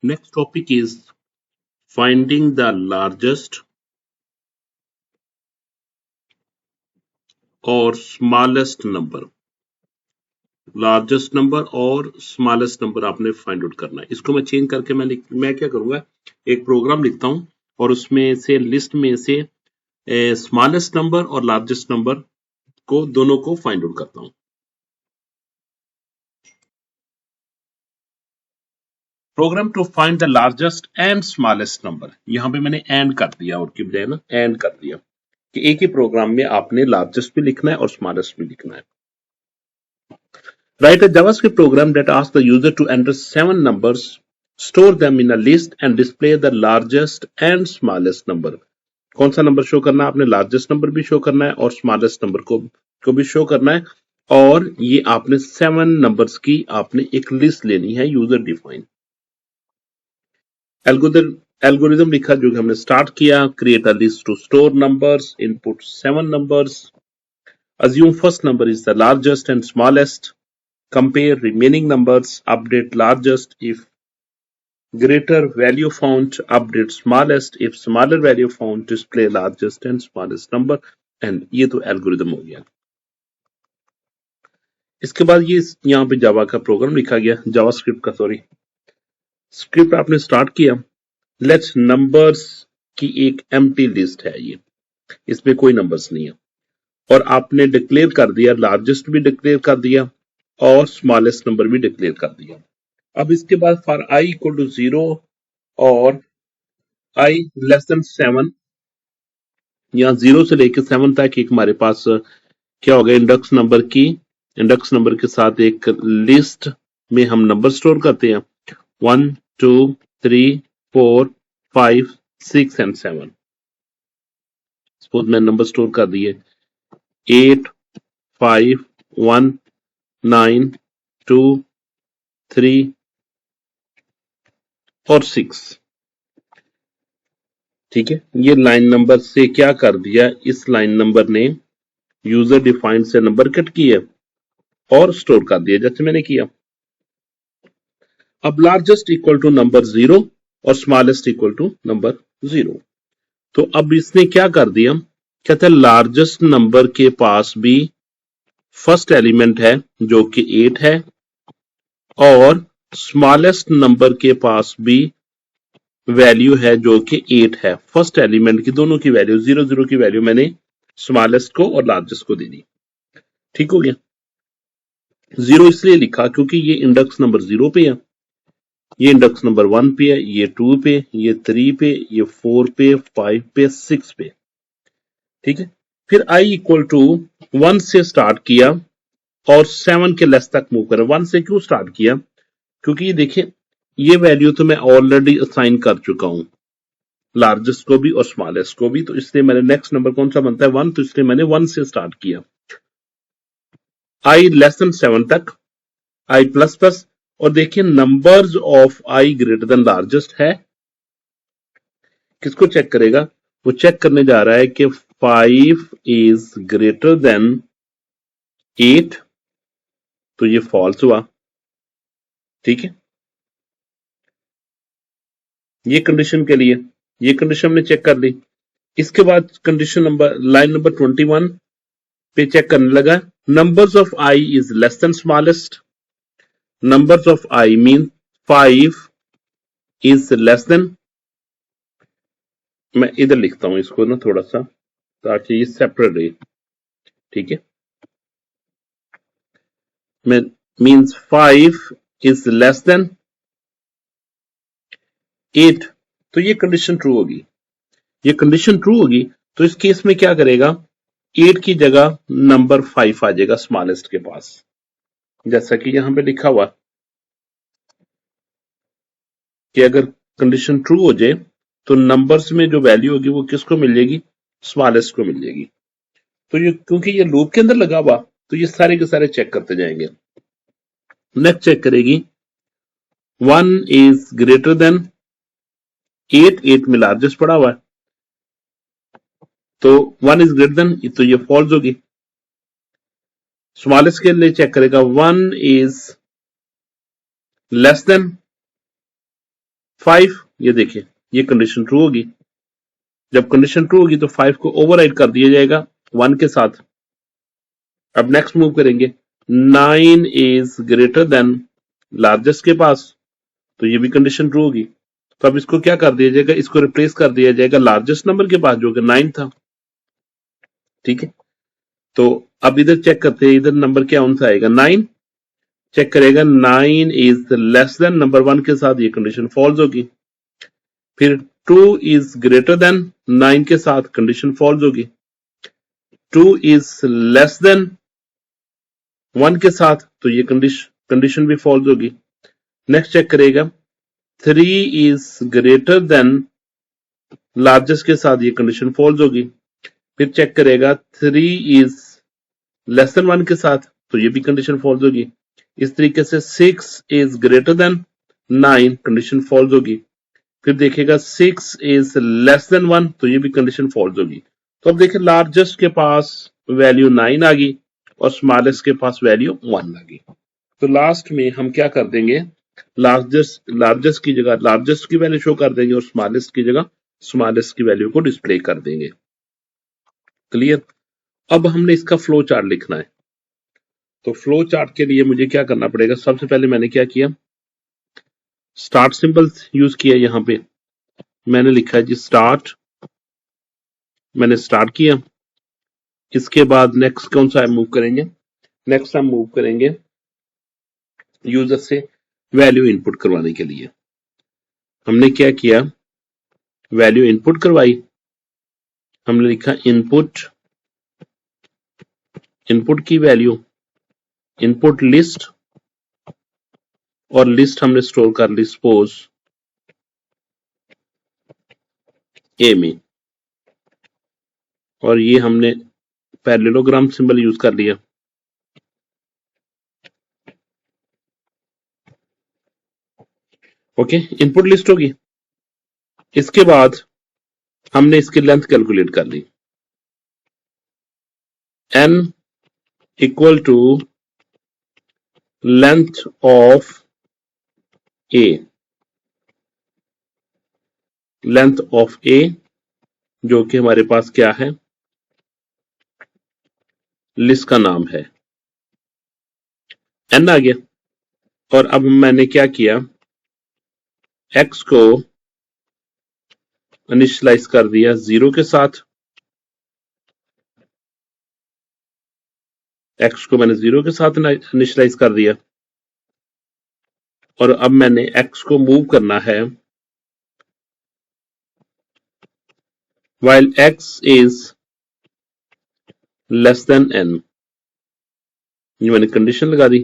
Next topic is finding the largest or smallest number. Largest number और smallest number आपने find out करना है। इसको मैं चेंज करके मैं क्या करूंगा, एक प्रोग्राम लिखता हूं और उसमें से लिस्ट में से स्मॉलेस्ट नंबर और लार्जेस्ट नंबर को दोनों को फाइंड आउट करता हूं। Program to find the largest and smallest number, यहां पे मैंने एंड कर दिया और की बजाय ना एंड कर दिया कि एक ही प्रोग्राम में आपने लार्जेस्ट भी लिखना है और स्मॉलेस्ट भी लिखना है। Write a JavaScript program that asks the user to enter 7 numbers, store them in a list and display the largest and smallest number. कौन सा नंबर शो करना है आपने, लार्जेस्ट नंबर भी शो करना है और स्मॉलेस्ट नंबर को भी शो करना है, और ये आपने 7 नंबर्स की आपने एक लिस्ट लेनी है यूजर डिफाइन। एल्गोरिथम लिखा जो हमने स्टार्ट किया, create a list to store numbers, input 7 numbers, assume first number is the largest and smallest, compare remaining numbers, update largest if greater value found, update smallest if smaller value found, display largest and smallest number, and ये तो algorithm हो गया। इसके बाद ये यहाँ पे जावा का प्रोग्राम लिखा गया, जावा स्क्रिप्ट का स्क्रिप्ट आपने स्टार्ट किया। लेट्स नंबर्स की एक एम्प्टी लिस्ट है, ये इसमें कोई नंबर्स नहीं है, और आपने डिक्लेयर कर दिया, लार्जेस्ट भी डिक्लेयर कर दिया और स्मॉलेस्ट नंबर भी डिक्लेयर कर दिया। अब इसके बाद फॉर i इक्वल टू 0 और i लेस देन 7, यहाँ 0 से लेकर 7 तक एक हमारे पास क्या होगा, इंडेक्स नंबर के साथ एक लिस्ट में हम नंबर स्टोर करते हैं 1 2 3 4 5 6 एंड 7। सपोज मैं नंबर स्टोर कर दिए 8 5 1 9 2 3 और 6। ठीक है, ये लाइन नंबर से क्या कर दिया, इस लाइन नंबर ने यूजर डिफाइंड से नंबर कट किए और स्टोर कर दिया जैसे मैंने किया। अब लार्जेस्ट इक्वल टू नंबर 0 और स्मॉलेस्ट इक्वल टू नंबर 0। तो अब इसने क्या कर दिया, कहते हैं लार्जेस्ट नंबर के पास भी फर्स्ट एलिमेंट है जो कि 8 है, और स्मॉलेस्ट नंबर के पास भी वैल्यू है जो कि 8 है। फर्स्ट एलिमेंट की दोनों की वैल्यू 0 0 की वैल्यू मैंने स्मॉलेस्ट को और लार्जेस्ट को दे दी। ठीक हो गया। 0 इसलिए लिखा क्योंकि ये इंडेक्स नंबर 0 पे है, ये इंडेक्स नंबर 1 पे है, ये 2 पे, ये 3 पे, ये 4 पे, 5 पे, 6 पे। ठीक है, फिर i इक्वल टू 1 से स्टार्ट किया और 7 के लेस तक मूव करें। 1 से क्यों स्टार्ट किया, क्योंकि ये देखिए ये वैल्यू तो मैं ऑलरेडी असाइन कर चुका हूं, लार्जेस्ट को भी और स्मॉलेस्ट को भी, तो इसलिए मैंने नेक्स्ट नंबर कौन सा बनता है 1, तो इसलिए मैंने 1 से स्टार्ट किया। i लेस देन 7 तक i प्लस प्लस, और देखिए numbers of i greater than largest है, किसको चेक करेगा, वो चेक करने जा रहा है कि 5 इज ग्रेटर देन 8, तो ये फॉल्स हुआ। ठीक है, ये कंडीशन के लिए ये कंडीशन हमने चेक कर ली। इसके बाद कंडीशन नंबर लाइन नंबर 21 पे चेक करने लगा, numbers of i is less than smallest, numbers of i mean 5 is less than, मैं इधर लिखता हूं इसको ना थोड़ा सा ताकि ये सेपरेट रहे। ठीक है, मीन्स 5 इज लेस देन 8, तो ये कंडीशन ट्रू होगी। ये कंडीशन ट्रू होगी तो इस केस में क्या करेगा, 8 की जगह नंबर 5 आ जाएगा स्मॉलेस्ट के पास, जैसा कि यहां पे लिखा हुआ कि अगर कंडीशन ट्रू हो जाए तो नंबर्स में जो वैल्यू होगी वो किसको मिल जाएगी, स्मॉलेस्ट को मिल जाएगी। तो ये क्योंकि ये लूप के अंदर लगा हुआ तो ये सारे के सारे चेक करते जाएंगे। नेक्स्ट चेक करेगी 1 इज ग्रेटर देन 8, 8 में लार्जेस्ट पड़ा हुआ है, तो 1 इज ग्रेटर देन, तो ये फॉल्स होगी। स्मॉलेस्ट के लिए चेक करेगा 1 इज लेस देन, 5, ये देखिए ये कंडीशन ट्रू होगी। जब कंडीशन ट्रू होगी तो 5 को ओवरराइड कर दिया जाएगा 1 के साथ। अब नेक्स्ट मूव करेंगे, 9 इज ग्रेटर देन लार्जेस्ट के पास, तो ये भी कंडीशन ट्रू होगी। तो अब इसको क्या कर दिया जाएगा, इसको रिप्लेस कर दिया जाएगा लार्जेस्ट नंबर के पास जो कि 9 था। ठीक है, तो अब इधर चेक करते हैं, इधर नंबर क्या कौन सा आएगा, 9 चेक करेगा, 9 इज लेस देन नंबर 1 के साथ, ये कंडीशन फॉल्स होगी। फिर 2 इज ग्रेटर देन 9 के साथ, कंडीशन फॉल्स होगी। 2 इज लेस देन 1 के साथ, तो ये कंडीशन भी फॉल्स होगी। नेक्स्ट चेक करेगा, 3 इज ग्रेटर देन लार्जेस्ट के साथ, ये कंडीशन फॉल्स होगी। फिर चेक करेगा 3 इज लेस देन 1 के साथ, तो ये भी कंडीशन फॉल्स होगी। इस तरीके से 6 is greater than 9, condition false होगी। फिर देखेगा 6 इज लेस देन 1, तो ये भी कंडीशन फॉल्स होगी। तो अब देखिए लार्जेस्ट के पास वैल्यू 9 आ गई और स्मॉलेस्ट के पास वैल्यू 1 आ गई। तो लास्ट में हम क्या कर देंगे, लार्जेस्ट की जगह लार्जेस्ट की वैल्यू शो कर देंगे और स्मॉलेस्ट की जगह स्मॉलेस्ट की वैल्यू को डिस्प्ले कर देंगे। क्लियर। अब हमने इसका फ्लो चार्ट लिखना है। तो फ्लो चार्ट के लिए मुझे क्या करना पड़ेगा, सबसे पहले मैंने क्या किया, स्टार्ट सिंबल यूज किया। यहां पे मैंने लिखा है जी स्टार्ट, मैंने स्टार्ट किया। इसके बाद नेक्स्ट कौन सा मूव करेंगे, नेक्स्ट हम मूव करेंगे यूजर से वैल्यू इनपुट करवाने के लिए। हमने क्या किया, वैल्यू इनपुट करवाई। हमने लिखा इनपुट, इनपुट की वैल्यू इनपुट लिस्ट, और लिस्ट हमने स्टोर कर ली सपोज ए में, और ये हमने पैरेललोग्राम सिंबल यूज कर लिया। ओके, इनपुट लिस्ट होगी। इसके बाद हमने इसकी लेंथ कैलकुलेट कर ली, n equal to length of a, length of a जो कि हमारे पास क्या है, लिस्ट का नाम है, n आ गया। और अब मैंने क्या किया, x को इनिशियलाइज कर दिया 0 के साथ, x को मैंने 0 के साथ इनिशियलाइज कर दिया। और अब मैंने x को मूव करना है while x is less than n, ये मैंने कंडीशन लगा दी।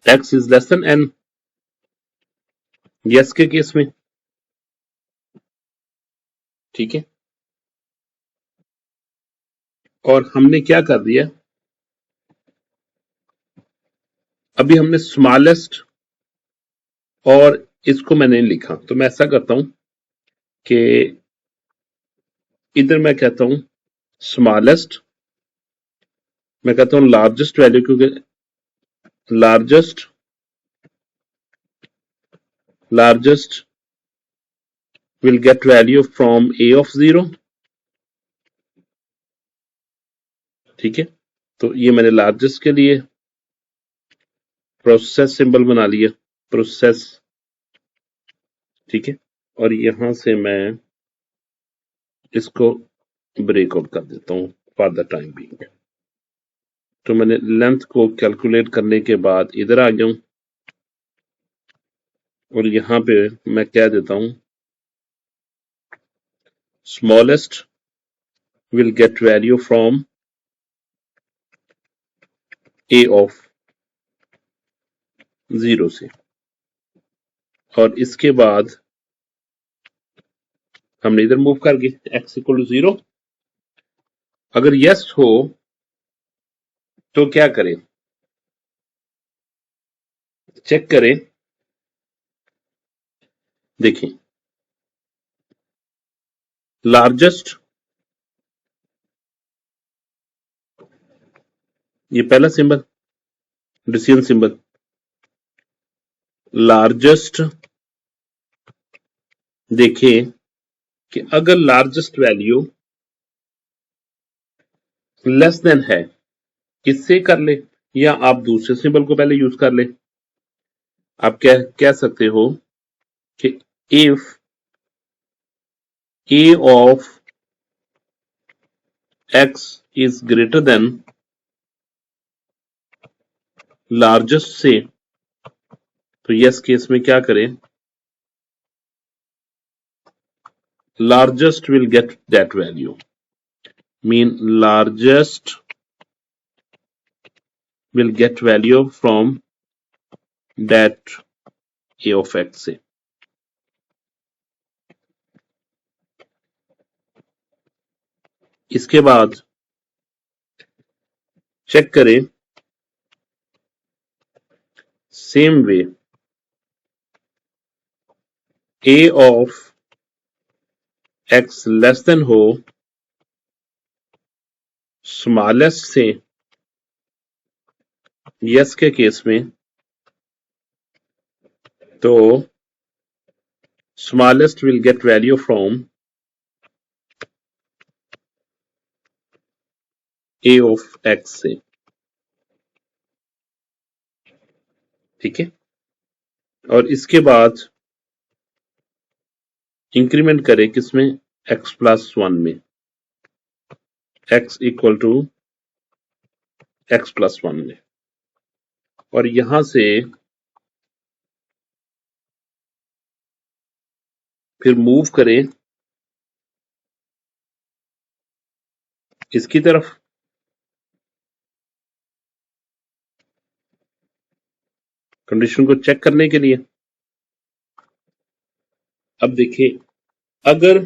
x is less than n, yes के केस में, ठीक है। और हमने क्या कर दिया, अभी हमने स्मॉलेस्ट और इसको मैंने लिखा, तो मैं ऐसा करता हूं कि इधर मैं कहता हूं स्मॉलेस्ट, मैं कहता हूं लार्जेस्ट वैल्यू, क्योंकि largest will get value from a of 0, ठीक है। तो ये मैंने लार्जेस्ट के लिए प्रोसेस सिंबल बना लिया, प्रोसेस, ठीक है। और यहां से मैं इसको ब्रेकआउट कर देता हूं फॉर द टाइम बीइंग। तो मैंने लेंथ को कैलकुलेट करने के बाद इधर आ गया हूं और यहां पे मैं कह देता हूं smallest will get value from A of 0 से, और इसके बाद हमने इधर मूव कर गए x इक्वल टू 0। अगर यस हो तो क्या करें, चेक करें, देखें लार्जेस्ट, ये पहला सिंबल डिसीजन सिंबल, लार्जेस्ट देखें कि अगर लार्जेस्ट वैल्यू लेस देन है, किससे कर ले, या आप दूसरे सिंबल को पहले यूज कर ले। आप कह सकते हो कि if a of x is greater than largest से, तो यस केस में क्या करें, largest will get that value, mean largest will get value from that a of x से। इसके बाद चेक करें same way a of x less then हो स्मॉलेस्ट से, यस के केस में तो smallest will get value from a of x से। ठीक है, और इसके बाद इंक्रीमेंट करें किसमें, x+1 में, x इक्वल टू x+1 में, और यहां से फिर मूव करें इसकी तरफ। कंडीशन को चेक करने के लिए अब देखिए, अगर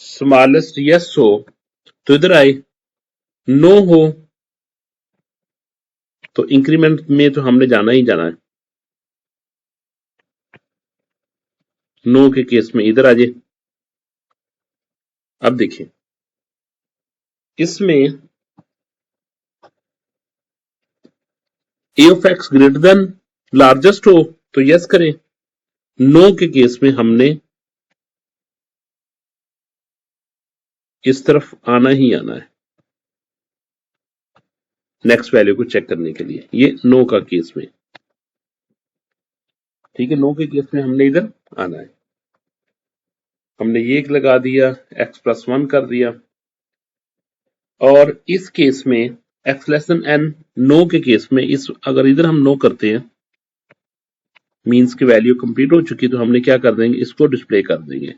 स्मॉलेस्ट यस हो तो इधर आए, नो हो तो इंक्रीमेंट में तो हमने जाना ही जाना है, नो के केस में इधर आ जाए। अब देखिए इसमें a of x greater than largest हो तो यस करें, नो के केस में हमने इस तरफ आना ही आना है नेक्स्ट वैल्यू को चेक करने के लिए, ये नो का केस में। ठीक है, नो के केस में हमने इधर आना है, हमने ये एक लगा दिया, x+1 कर दिया, और इस केस में x less than n, no के केस में इस अगर इधर हम नो करते हैं मींस की वैल्यू कंप्लीट हो चुकी, तो हमने क्या कर देंगे, इसको डिस्प्ले कर देंगे,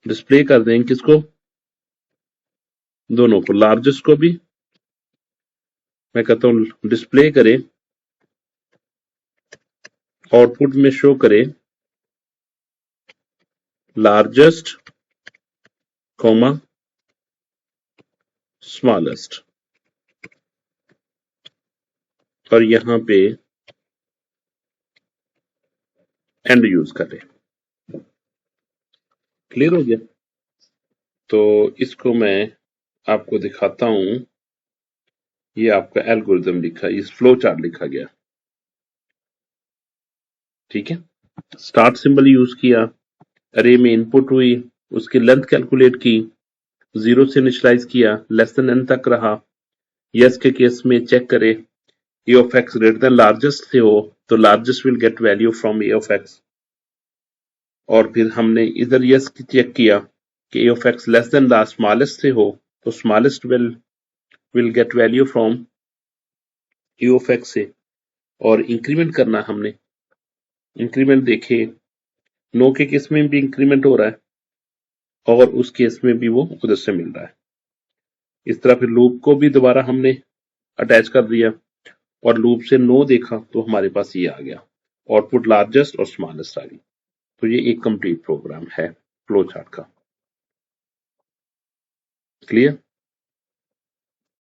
डिस्प्ले कर देंगे किसको, दोनों को, लार्जेस्ट को भी मैं कहता हूं डिस्प्ले करें, आउटपुट में शो करें लार्जेस्ट कॉमा स्मॉलेस्ट, और यहां पे एंड यूज करें। क्लियर हो गया, तो इसको मैं आपको दिखाता हूं, ये आपका एल्गोरिथम लिखा, इस फ्लो चार्ट लिखा गया। ठीक है, स्टार्ट सिंबल यूज किया, अरे में इनपुट हुई, उसकी लेंथ कैलकुलेट की, 0 से इनिशियलाइज किया, लेस देन n तक रहा, यस के केस में चेक करें a of x greater than largest से हो तो largest will get value from a of x, और फिर हमने इधर यस चेक किया कि a of x less then the smallest से हो तो smallest will get value from a of x से, और इंक्रीमेंट करना हमने, इंक्रीमेंट देखे नो के केस में भी इंक्रीमेंट हो रहा है और उस केस में भी वो उधर से मिल रहा है। इस तरह फिर लूप को भी दोबारा हमने अटैच कर दिया और लूप से नो देखा तो हमारे पास ये आ गया, आउटपुट लार्जेस्ट और स्मॉलेस्ट आ गई। तो ये एक कंप्लीट प्रोग्राम है फ्लो चार्ट का। क्लियर।